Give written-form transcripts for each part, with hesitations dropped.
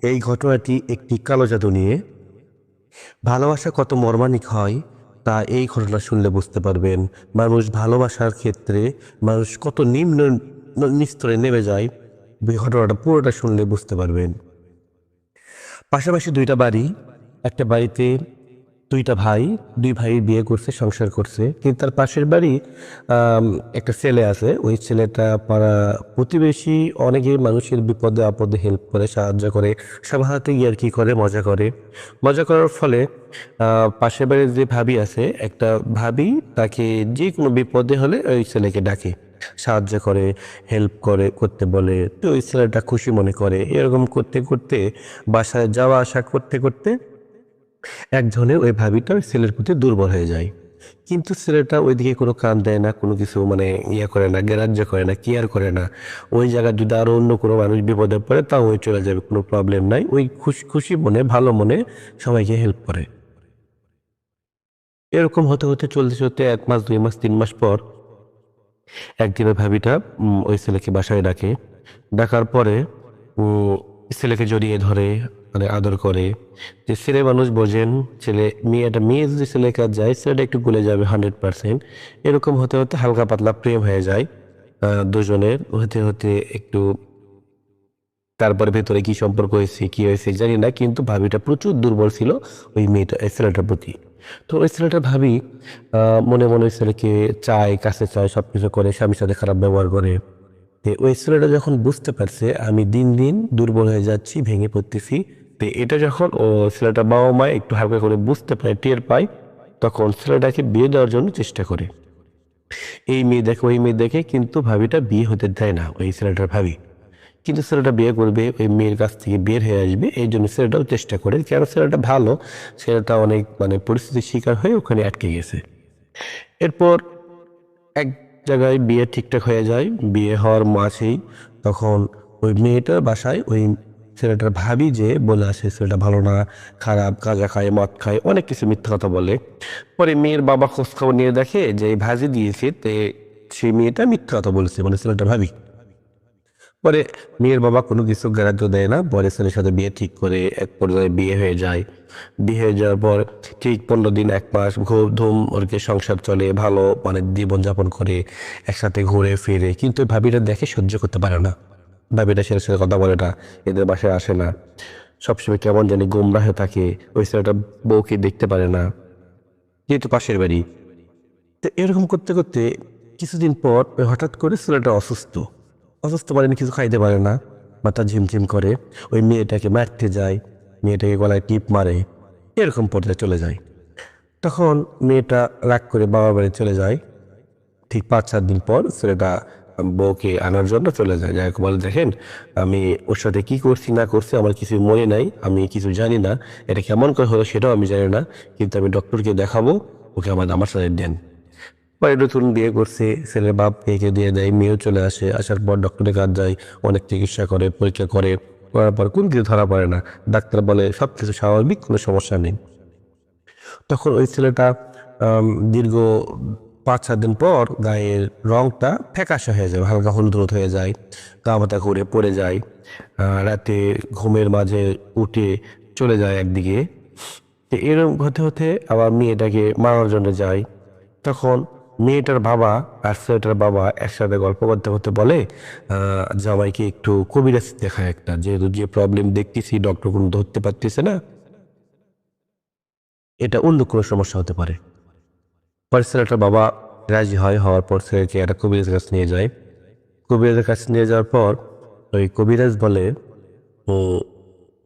এই ঘটনাটি একটি কালো জাদু নিয়ে। ভালোবাসা কত মর্মান্তিক হয় তা এই ঘটনা শুনলে বুঝতে পারবেন। মানুষ ভালোবাসার ক্ষেত্রে মানুষ কত নিম্ন স্তরে নেমে যায়, এই ঘটনাটা পুরোটা শুনলে বুঝতে পারবেন। পাশাপাশি দুইটা বাড়ি, একটা বাড়িতে দুইটা ভাই, দুই ভাই বিয়ে করছে, সংসার করছে। কিন্তু তার পাশের বাড়ি একটা ছেলে আছে। ওই ছেলেটা পাড়া প্রতিবেশী অনেকে মানুষের বিপদে আপদে হেল্প করে, সাহায্য করে, সবার হাতে ইয়ার্কি করে, মজা করে। মজা করার ফলে পাশের বাড়ির যে ভাবি আছে, একটা ভাবি তাকে যে কোনো বিপদে হলে ওই ছেলেকে ডাকে, সাহায্য করে, হেল্প করে, করতে বলে। তো ওই ছেলেটা খুশি মনে করে। এরকম করতে করতে বাসায় যাওয়া আসা করতে করতে একজনের ওই ভাবিটা ওই ছেলের প্রতি দুর্বল হয়ে যায়। কিন্তু ছেলেটা ওইদিকে কোনো কান দেয় না, কোনো কিছু মানে ইয়ে করে না, গ্রাহ্য করে না, কেয়ার করে না। ওই জায়গায় যদি আরো অন্য কোনো মানুষ বিপদে পড়ে তাও ওই চলে যাবে, কোনো প্রবলেম নাই। ওই খুশি খুশি মনে, ভালো মনে সবাইকে হেল্প করে। এরকম হতে হতে চলতে চলতে 1 মাস, 2 মাস, 3 মাস পর একদিন ওই ভাবিটা ওই ছেলেকে বাসায় ডাকে। ডাকার পরে উম, ছেলেকে জড়িয়ে ধরে, মানে আদর করে। যে ছেলে মানুষ বোঝেন, একটা মেয়ে যদি ছেলের কাছে যায়, ছেলেটা একটু গলে যাবে 100%। এরকম হতে হতে হালকা পাতলা প্রেম হয়ে যায় দুজনের। হতে হতে একটু তারপরে ভেতরে কি সম্পর্ক হয়েছে, কি হয়েছে জানি না, কিন্তু ভাবিটা প্রচুর দুর্বল ছিল ওই ছেলেটার প্রতি। তো ওই ছেলেটা ভাবি মনে মনে ওই ছেলেকে চায়, কাছে চায়, সবকিছু করে, স্বামীর সাথে খারাপ ব্যবহার করে। তো ওই ছেলেটা যখন বুঝতে পারছে আমি দিন দিন দুর্বল হয়ে যাচ্ছি, ভেঙে পড়তেছি, তো এটা যখন ছেলেটা বাবা মা একটু হালকা করে বুঝতে পারে, টের পায়, তখন ছেলেটাকে বিয়ে দেওয়ার জন্য চেষ্টা করে। এই মেয়ে দেখে, ওই মেয়ে দেখে, কিন্তু ভাবিটা বিয়ে হতে দেয় না ওই ছেলেটার ভাবি। কিন্তু ছেলেটা বিয়ে করবে, ওই মেয়ের কাছ থেকে বের হয়ে আসবে, এই জন্য ছেলেটাও চেষ্টা করে। কেন, ছেলেটা ভালো, ছেলেটা অনেক মানে পরিস্থিতির শিকার হয়ে ওখানে আটকে গেছে। এরপর এক জায়গায় বিয়ে ঠিকঠাক হয়ে যায়। বিয়ে হওয়ার মাসেই তখন ওই মেয়েটার বাসায় ওই ছেলেটার ভাবি যে বলে আসে ছেলেটা ভালো না, খারাপ, গাঁজা খায়, মদ খায়, অনেক কিছু মিথ্যা কথা বলে। পরে মেয়ের বাবা খোঁজ খবর নিয়ে দেখে যে এই ভাজি দিয়েছে, সেই মেয়েটা মিথ্যা কথা বলেছে, মানে ছেলেটা ভাবি। পরে মেয়ের বাবা কোনো কিছু গ্রাহ্য দেয় না, পরে ছেলের সাথে বিয়ে ঠিক করে এক পর্যায়ে বিয়ে হয়ে যায়। বিয়ে হয়ে যাওয়ার পর ঠিক 15 দিন, 1 মাস খুব ধুম ওরকে সংসার চলে, ভালো মানে জীবনযাপন করে, একসাথে ঘুরে ফিরে। কিন্তু ওই ভাবিটা দেখে সহ্য করতে পারে না। ভাবিটা ছেলের সাথে কথা বলে না, এদের বাসায় আসে না, সবসময় কেমন জানি গোমরা হয়ে থাকে। ওই ছেলেটা বউকে দেখতে পারে না, যেহেতু পাশের বাড়ি। তো এরকম করতে করতে কিছুদিন পর ওই হঠাৎ করে ছেলেটা অসুস্থ। অসুস্থ মানে কিছু খাইতে পারে না, মাথা ঝিমঝিম করে। ওই মেয়েটাকে মারতে যায়, মেয়েটাকে গলায় টিপ মারে, এরকম পর্যায়ে চলে যায়। তখন মেয়েটা রাগ করে বাবার বাড়ি চলে যায়। ঠিক 5-7 দিন পর ছেলেটা বউকে আনার জন্য চলে যায়। যাই হোক, বলে দেখেন আমি ওর সাথে কি করছি না করছি আমার কিছু মনে নাই, আমি কিছু জানি না, এটা কেমন করে হলো সেটাও আমি জানি না, কিন্তু আমি ডক্টরকে দেখাবো, ওকে আমার সাথে দেন। পরে নতুন বিয়ে করছে, ছেলের বাপ মেয়েকে দিয়ে দেয়, মেয়েও চলে আসে। আসার পর ডক্টরের কাছে যায়, অনেক চিকিৎসা করে, পরীক্ষা করে, করার পর কোন কিছু ধরা পড়ে না। ডাক্তার বলে সব কিছু স্বাভাবিক, কোনো সমস্যা নেই। তখন ওই ছেলেটা দীর্ঘ 5-7 দিন পর গায়ের রংটা ফ্যাকাশে হয়ে যায়, হালকা হলুদ হলুদ হয়ে যায়, গা মাথা ঘুরে পড়ে যায়। রাতে ঘুমের মাঝে উঠে চলে যায় একদিকে। তো এরকম হতে হতে আবার মেয়েটাকে মারার জন্য যায়। তখন মেয়েটার বাবা আর ছেলেটার বাবা একসাথে গল্প করতে করতে বলে জামাইকে একটু কবিরাজ দেখায় একটা, যেহেতু যে প্রবলেম দেখতেছি ডক্টর কোনো ধরতে পারতেছে না, এটা অন্য কোনো সমস্যা হতে পারে। পরে ছেলেটার বাবা রাজি হয়, হওয়ার পর ছেলেকে একটা কবিরাজের কাছে নিয়ে যায়। কবিরাজের কাছে নিয়ে যাওয়ার পর ওই কবিরাজ বলে, "ও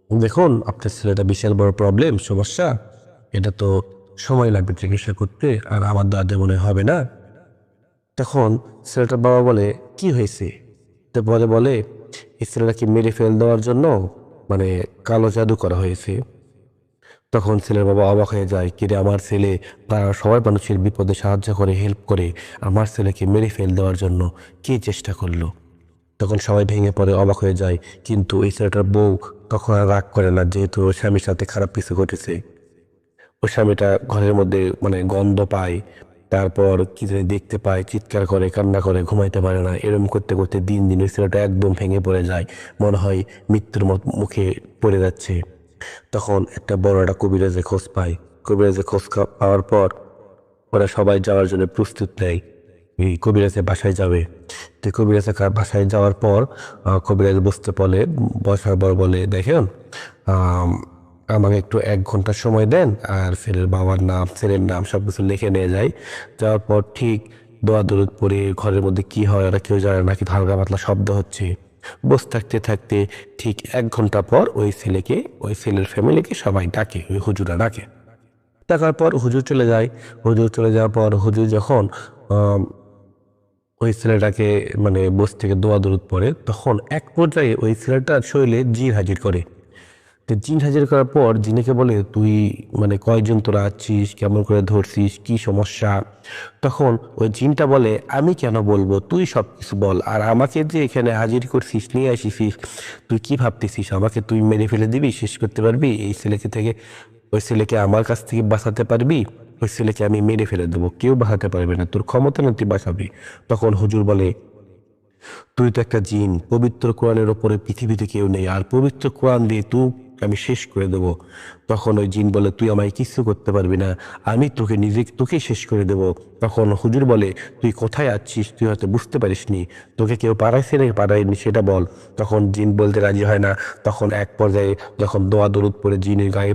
দেখুন আপনার ছেলেটা বিশাল বড় প্রবলেম, সমস্যা, এটা তো সময় লাগবে চিকিৎসা করতে, আর আমার দাদা মনে হবে না।" তখন ছেলেটার বাবা বলে, কি হয়েছে? তো বলে বলে এই ছেলেটাকে মেরে ফেল দেওয়ার জন্য মানে কালো জাদু করা হয়েছে। তখন ছেলের বাবা অবাক হয়ে যায়, কিরে আমার ছেলে পাড়ার সবার মানুষের বিপদে সাহায্য করে, হেল্প করে, আমার ছেলেকে মেরে ফেল দেওয়ার জন্য কে চেষ্টা করলো? তখন সবাই ভেঙে পড়ে, অবাক হয়ে যায়। কিন্তু এই ছেলেটার বউ তখন আর রাগ করে না, যেহেতু ওর স্বামীর সাথে খারাপ কিছু ঘটেছে। ওর স্বামীটা ঘরের মধ্যে মানে গন্ধ পায়, তারপর কি জানি দেখতে পায়, চিৎকার করে, কান্না করে, ঘুমাইতে পারে না। এরকম করতে করতে দিন দিন ওই ছেলেটা একদম ভেঙে পড়ে যায়, মনে হয় মৃত্যুর মুখে পড়ে যাচ্ছে। তখন একটা বড় একটা কবিরাজের খোঁজ পায়। কবিরাজের খোঁজ পাওয়ার পর ওরা সবাই যাওয়ার জন্য প্রস্তুত নেয়, এই কবিরাজের বাসায় যাবে। তো কবিরাজের বাসায় যাওয়ার পর কবিরাজ বসার পর বলে, দেখেন আমাকে একটু 1 ঘন্টা সময় দেন, আর ছেলের বাবার নাম, ছেলের নাম সব কিছু লিখে নিয়ে যায়। যাওয়ার পর ঠিক দোয়া দরুদ পড়ে ঘরের মধ্যে কি হয় ওরা কেউ জানে না, কি হালকা পাতলা শব্দ হচ্ছে। বসে থাকতে থাকতে ঠিক 1 ঘন্টা পর ওই ছেলের ফ্যামিলিকে সবাই ডাকে, ওই হুজুরা ডাকে। ডাকার পর হুজুর চলে যায়। হুজুর চলে যাওয়ার পর হুজুর যখন ওই ছেলেটাকে মানে বস থেকে দোয়া দরুদ পড়ে, তখন এক পর্যায়ে ওই ছেলেটার শরীরে জিন হাজির করে। তো জিন হাজির করার পর জিনেকে বলে, তুই মানে কয়জন তোরা আছিস, কেমন করে ধরছিস, কি সমস্যা? তখন ওই জিনটা বলে, আমি কেন বলবো, তুই সব কিছু বল। আর আমাকে যে এখানে হাজির করছিস, নিয়ে আসিস, তুই কি ভাবতেছিস আমাকে তুই মেরে ফেলে দিবি, শেষ করতে পারবি এই ছেলেকে থেকে? ওই ছেলেকে আমার কাছ থেকে বাঁচাতে পারবি? ওই ছেলেকে আমি মেরে ফেলে দেবো, কেউ বাঁচাতে পারবে না, তোর ক্ষমতা না তুই বাঁচাবি। তখন হুজুর বলে, তুই তো একটা জিন, পবিত্র কোরআনের ওপরে পৃথিবীতে কেউ নেই, আর পবিত্র কোরআন দিয়ে তুই আমি শেষ করে দেব। তখন ওই জিন বলে, তুই আমায় কিছু করতে পারবি না, আমি তোকে শেষ করে দেব। তখন হুজুর বলে, তুই কোথায় আছিস, তুই হয়তো বুঝতে পারিসনি, তোকে কেউ পাড়াইছে নাকি পাড়ায়নি সেটা বল। তখন জিন বলতে রাজি হয় না। তখন এক পর্যায়ে যখন দোয়া দরুদ পড়ে জিনের গায়ে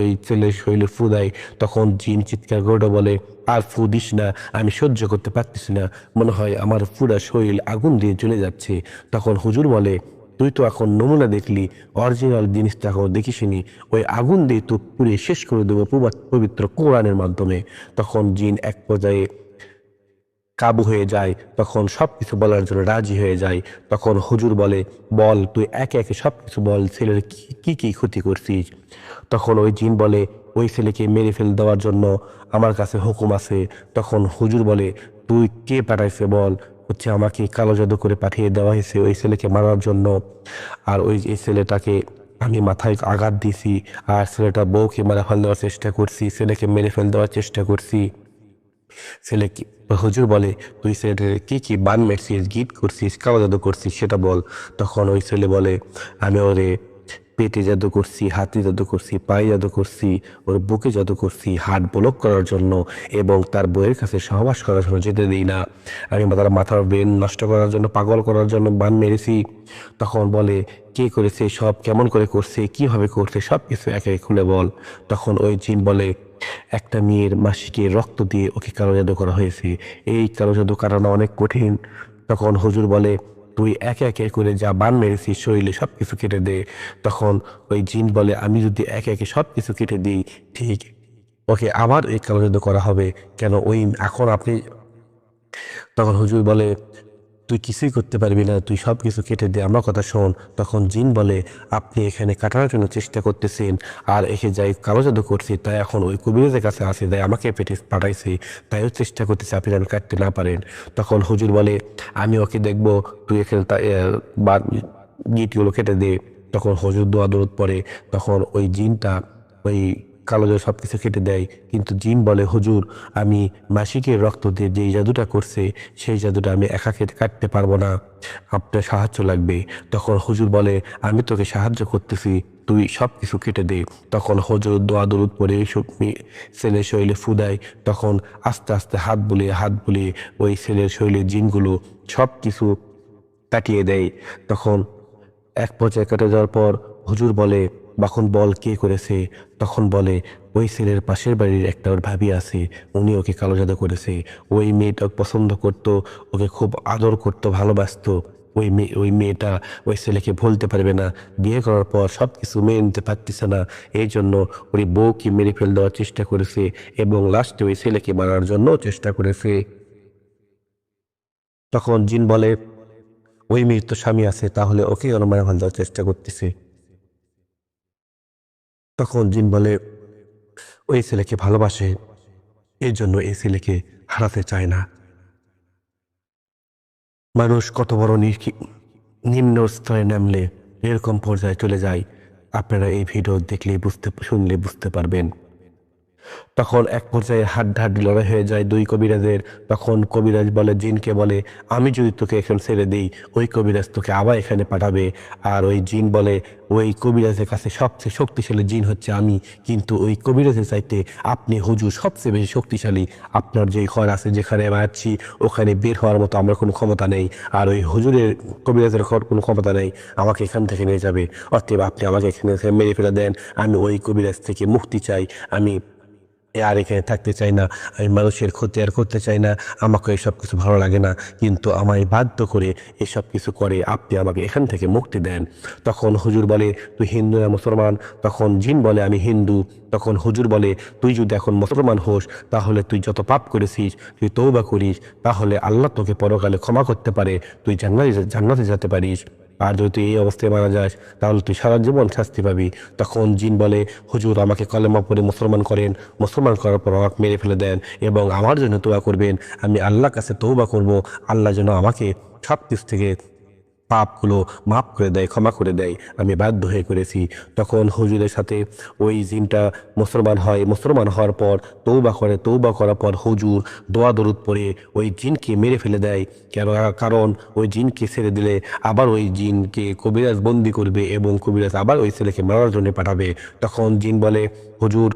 ওই ছেলের শরীরে ফু দেয়, তখন জিন চিৎকার করে বলে, আর ফু দিস না, আমি সহ্য করতে পারতেছি না, মনে হয় আমার পুরা শরীর আগুন দিয়ে চলে যাচ্ছে। তখন হুজুর বলে, তুই তো এখন নমুনা দেখলি, অরিজিনাল জিনিসটা এখন দেখিসনি, ওই আগুন দিয়ে তো পুড়ে শেষ করে দেবো পবিত্র কোরআনের মাধ্যমে। তখন জিন এক পর্যায়ে কাবু হয়ে যায়, তখন সবকিছু বলার জন্য রাজি হয়ে যায়। তখন হুজুর বলে, বল তুই একে একে সবকিছু বল, ছেলের কি কি ক্ষতি করছিস। তখন ওই জিন বলে, ওই ছেলেকে মেরে ফেল দেওয়ার জন্য আমার কাছে হুকুম আছে। তখন হুজুর বলে, তুই কে পাঠাইছে বল। হচ্ছে আমাকে কালো জাদু করে পাঠিয়ে দেওয়া হয়েছে ওই ছেলেকে মারার জন্য। আর এই ছেলেটাকে আমি মাথায় আঘাত দিছি, আর ছেলেটা বউকে মেরে ফেল দেওয়ার চেষ্টা করছি, ছেলেকে মেরে ফেল দেওয়ার চেষ্টা করছি। ছেলে কি হুজুর বলে, তুই ছেলেটাকে কি কি বান মেরছিস, গিট করছিস, কালো জাদু করছিস সেটা বল। তখন ওই ছেলে বলে, আমি ওরে পেটে জাদু করছি, হাতে জাদু করছি, পায়ে জাদু করছি, ওর বুকে জাদু করছি হার্ট ব্লক করার জন্য, এবং তার বইয়ের কাছে সহবাস করার জন্য যেতে দিই না। আমি তার মাথার ব্রেন নষ্ট করার জন্য, পাগল করার জন্য বান মেরেছি। তখন বলে, কে করেছে সব, কেমন করে করছে, কিভাবে করছে, সব কিছু একে খুলে বল। তখন ওই জিন বলে, একটা মেয়ের মাসিকে রক্ত দিয়ে ওকে কালো জাদু করা হয়েছে, এই কালো জাদু কাটানো অনেক কঠিন। তখন হুজুর বলে, তুই একে একে করে যা বান মেরেছিস শরীরে সব কিছু কেটে দে। তখন ওই জিন বলে, আমি যদি একে একে সব কিছু কেটে দিই, ঠিক ওকে আবার এই কালো জাদু করা হবে কেন? এখন আপনি। তখন হুজুর বলে, তুই কিছুই করতে পারবি না, তুই সব কিছু কেটে দে, আমার কথা শোন। তখন জিন বলে, আপনি এখানে কাটানোর জন্য চেষ্টা করতেছেন, আর এসে যাই কালো জাদু করছি, তাই এখন ওই কবিরাজের কাছে আসে, তাই আমাকে পেটে পাঠাইছে, তাইও চেষ্টা করতেছে আপনি যেন কাটতে না পারেন। তখন হুজুর বলে, আমি ওকে দেখবো, তুই এখানে গিটগুলো কেটে দে। তখন হুজুর দোয়া দরুদ পড়ে। তখন ওই জিনটা ওই কালো জাদু সব কিছু কেটে দেয়। কিন্তু জিন বলে, হুজুর আমি মাসিকের রক্ত দিয়ে যেই জাদুটা করছে সেই জাদুটা আমি একা কাটতে পারবো না, আপনার সাহায্য লাগবে। তখন হুজুর বলে, আমি তোকে সাহায্য করতেছি, তুই সব কিছু কেটে দে। তখন হুজুর দোয়া দরুদ পড়ে এইসব ছেলের শরীরে ফু দেয়। তখন আস্তে আস্তে হাত বুলিয়ে ওই ছেলের শরীরের জিনগুলো সব কিছু কাটিয়ে দেয়। তখন এক পর্যায়ে কেটে যাওয়ার পর হুজুর বলে, তখন বল কে করেছে? তখন বলে, ওই ছেলের পাশের বাড়ির একটা ওর ভাবি আছে, উনি ওকে কালো জাদু করেছে। ওই মেয়েটা ওকে পছন্দ করত, ওকে খুব আদর করত, ভালোবাসতো। ওই মেয়েটা ওই ছেলেকে ভুলতে পারবে না, বিয়ে করার পর সব কিছু মেনে নিতে পারতেছে না, এই জন্য ওই বউকে মেরে ফেল দেওয়ার চেষ্টা করেছে, এবং লাস্টে ওই ছেলেকে মারার জন্য চেষ্টা করেছে। তখন জিন বলে, ওই মেয়ের তো স্বামী আছে, তাহলে ওকে ওর মারা ফেল দেওয়ার চেষ্টা করতেছে। তখন জিন বলে, ওই ছেলেকে ভালোবাসে, এই জন্য এই ছেলেকে হারাতে চায় না। মানুষ কত বড় নিম্ন স্তরে নামলে এরকম পর্যায়ে চলে যায়, আপনারা এই ভিডিও দেখলে শুনলে বুঝতে পারবেন। তখন এক পর্যায়ে হাড্ডাহাড্ডি লড়াই হয়ে যায় দুই কবিরাজের। তখন কবিরাজ বলে, জিনকে বলে, আমি যদি তোকে এখন ছেড়ে দিই, ওই কবিরাজ তোকে আবার এখানে পাঠাবে। আর ওই জিন বলে, ওই কবিরাজের কাছে সবচেয়ে শক্তিশালী জিন হচ্ছে আমি, কিন্তু ওই কবিরাজের চাইতে আপনি হুজুর সবচেয়ে বেশি শক্তিশালী। আপনার যে ঘর আছে যেখানে আমি আছি, ওখানে বের হওয়ার মতো আমার কোনো ক্ষমতা নেই, আর ওই হুজুরের কবিরাজের কোনো ক্ষমতা নেই আমাকে এখান থেকে নিয়ে যাবে। অতএব আপনি আমাকে এখানে থেকে মেরে ফেলে দেন, আমি ওই কবিরাজ থেকে মুক্তি চাই, আমি আর এখানে থাকতে চাই না, আমি মানুষের ক্ষতি আর করতে চাই না, আমাকে এসব কিছু ভালো লাগে না, কিন্তু আমায় বাধ্য করে এসব কিছু করে আপনি আমাকে এখান থেকে মুক্তি দেন। তখন হুজুর বলে, তুই হিন্দু না মুসলমান? তখন জিন বলে, আমি হিন্দু। তখন হুজুর বলে, তুই যদি এখন মুসলমান হোস, তাহলে তুই যত পাপ করেছিস তুই তওবা করিস, তাহলে আল্লাহ তোকে পরকালে ক্ষমা করতে পারে, তুই জান্নাতে যেতে পারিস। আর যদি তুই এই অবস্থায় মারা যাস, তাহলে তুই সারা জীবন শাস্তি পাবি। তখন জিন বলে, হুজুর আমাকে কলেমা পড়ে মুসলমান করেন, মুসলমান করার পর আমাকে মেরে ফেলে দেন এবং আমার জন্য তওবা করবেন, আমি আল্লাহর কাছে তওবা করব, আল্লাহ যেন আমাকে সব কিছু থেকে পাপগুলো মাফ করে দেয়, ক্ষমা করে দেয়, আমি বাধ্য হয়ে করেছি। তখন হুজুরের সাথে ওই জিনটা মুসলমান হয়, মুসলমান হওয়ার পর তৌবা করে, তৌবা করার পর হুজুর দোয়া দরুদ পড়ে ওই জিনকে মেরে ফেলে দেয়। কারণ ওই জিনকে ছেড়ে দিলে আবার ওই জিনকে কবিরাজ বন্দি করবে এবং কবিরাজ আবার ওই ছেলেকে মারার জন্য পাঠাবে। তখন জিন বলে, হুজুর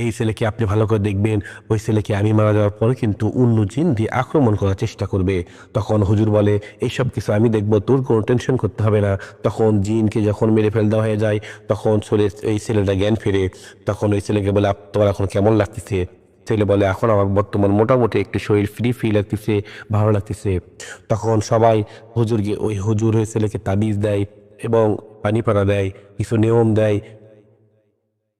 এই ছেলেকে আপনি ভালো করে দেখবেন, ওই ছেলেকে আমি মারা যাওয়ার পরে কিন্তু অন্য জিন দিয়ে আক্রমণ করার চেষ্টা করবে। তখন হুজুর বলে, এইসব কিছু আমি দেখবো, তোর কোনো টেনশন করতে হবে না। তখন জিনকে যখন মেরে ফেল দেওয়া হয়ে যায়, তখন এই ছেলেটা জ্ঞান ফেরে। তখন ওই ছেলেকে বলে, তোমার এখন কেমন লাগতেছে? ছেলে বলে, এখন আমার বর্তমান মোটামুটি একটু শরীর ফ্রি লাগতেছে, ভালো লাগতেছে। তখন সবাই ওই হুজুর ওই ছেলেকে তাবিজ দেয় এবং পানি পাড়া দেয়, কিছু নিয়ম দেয়,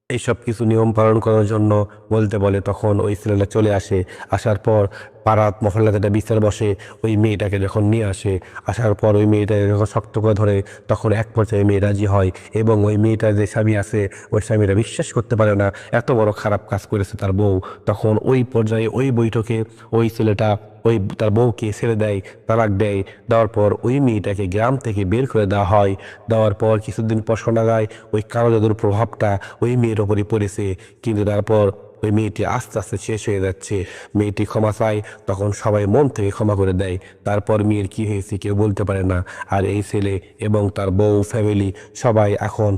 এইসব কিছু নিয়ম পালন করার জন্য বলতে বলে। তখন ওই ছেলেটা চলে আসে, আসার পর পাড়াত মহল্লাতে একটা বিচার বসে, ওই মেয়েটাকে যখন নিয়ে আসে, আসার পর ওই মেয়েটাকে যখন শক্ত করে ধরে, তখন এক পর্যায়ে মেয়ে রাজি হয় এবং ওই মেয়েটার যে স্বামী আছে, ওই স্বামীরা বিশ্বাস করতে পারে না এত বড় খারাপ কাজ করেছে তার বউ। তখন ওই পর্যায়ে ওই বৈঠকে ওই ছেলেটা ওই তার বউকে ছেড়ে দেয়, তালাক দেয়। দেওয়ার পর ওই মেয়েটাকে গ্রাম থেকে বের করে দেওয়া হয়। দেওয়ার পর কিছুদিন পর শোনা যায় ওই কালো জাদুর প্রভাবটা ওই মেয়ের ওপরই পড়েছে, কিন্তু তারপর ওই মেয়েটি আস্তে আস্তে শেষ হয়ে যাচ্ছে। মেয়েটি ক্ষমা চায়, তখন সবাই মন থেকে ক্ষমা করে দেয়। তারপর মেয়ের কি হয়েছে কেউ বলতে পারে না। আর এই ছেলে এবং তার বউ, ফ্যামিলি সবাই এখন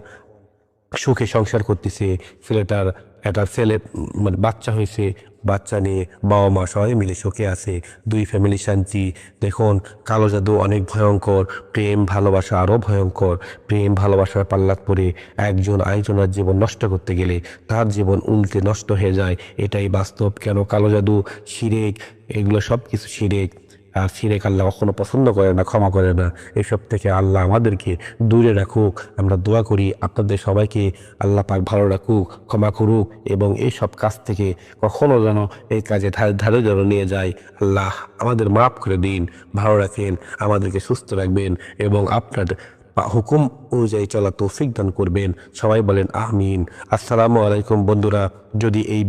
সুখে সংসার করতেছে। ছেলেটার একটা ছেলে মানে বাচ্চা হয়েছে, বাচ্চা নিয়ে বাবা মা সবাই মিলে সুখে আছে, দুই ফ্যামিলি শান্তি। দেখুন, কালো জাদু অনেক ভয়ঙ্কর, প্রেম ভালোবাসা আরও ভয়ঙ্কর। প্রেম ভালোবাসার পাল্লাত পড়ে একজন আরেকজনের জীবন নষ্ট করতে গেলে তার জীবন উল্টে নষ্ট হয়ে যায়, এটাই বাস্তব। কেন কালো জাদু, শিরেক, এগুলো সব কিছু শিরেক। আর শিরেক আল্লাহ কখনো পছন্দ করে না, ক্ষমা করে না। এসব থেকে আল্লাহ আমাদেরকে দূরে রাখুক। আমরা দোয়া করি আপনাদের সবাইকে আল্লাহ পাক ভালো রাখুক, ক্ষমা করুক এবং এই সব কাজ থেকে কখনো যেন এই কাজে ধারে যেন নিয়ে যায়। আল্লাহ আমাদের মাফ করে দিন, ভালো রাখেন, আমাদেরকে সুস্থ রাখবেন এবং আপনার হুকুম অনুযায়ী চলা তৌফিক দান করবেন। সবাই বলেন আমিন। আসসালামু আলাইকুম বন্ধুরা, যদি এই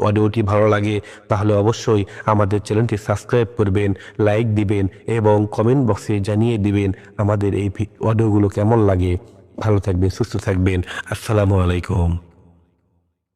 অডিওটি ভালো লাগে তাহলে অবশ্যই আমাদের চ্যানেলটি সাবস্ক্রাইব করবেন, লাইক দিবেন এবং কমেন্ট বক্সে জানিয়ে দিবেন আমাদের এই অডিওগুলো কেমন লাগে। ভালো থাকবেন, সুস্থ থাকবেন। আসসালামু আলাইকুম।